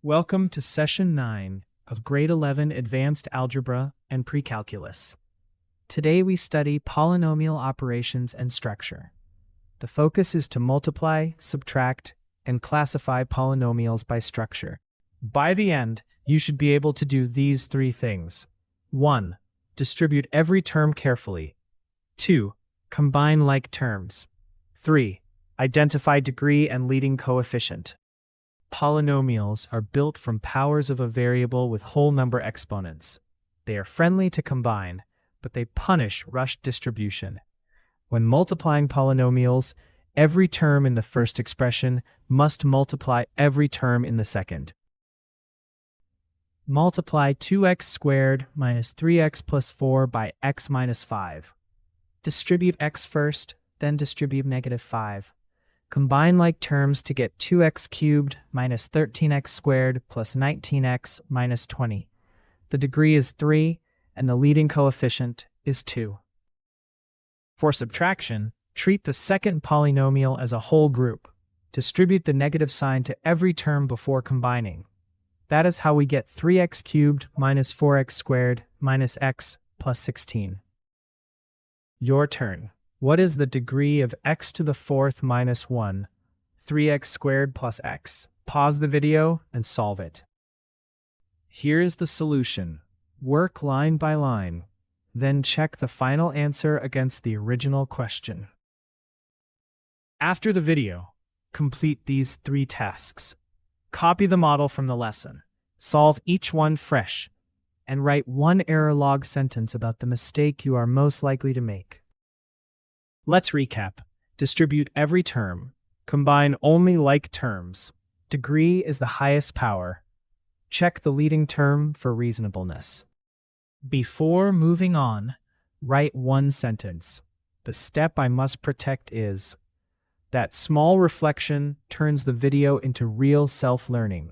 Welcome to Session 9 of Grade 11 Advanced Algebra and Precalculus. Today we study polynomial operations and structure. The focus is to multiply, subtract, and classify polynomials by structure. By the end, you should be able to do these three things. 1. Distribute every term carefully. 2. Combine like terms. 3. Identify degree and leading coefficient. Polynomials are built from powers of a variable with whole number exponents. They are friendly to combine, but they punish rushed distribution. When multiplying polynomials, every term in the first expression must multiply every term in the second. Multiply 2x squared minus 3x plus 4 by x minus 5. Distribute x first, then distribute negative 5. Combine like terms to get 2x cubed minus 13x squared plus 19x minus 20. The degree is 3, and the leading coefficient is 2. For subtraction, treat the second polynomial as a whole group. Distribute the negative sign to every term before combining. That is how we get 3x cubed minus 4x squared minus x plus 16. Your turn. What is the degree of x to the fourth minus 1? 3x squared plus x. Pause the video and solve it. Here is the solution. Work line by line. Then check the final answer against the original question. After the video, complete these three tasks. Copy the model from the lesson. Solve each one fresh. And write one error log sentence about the mistake you are most likely to make. Let's recap. Distribute every term. Combine only like terms. Degree is the highest power. Check the leading term for reasonableness. Before moving on, write one sentence. The step I must protect is that small reflection turns the video into real self-learning.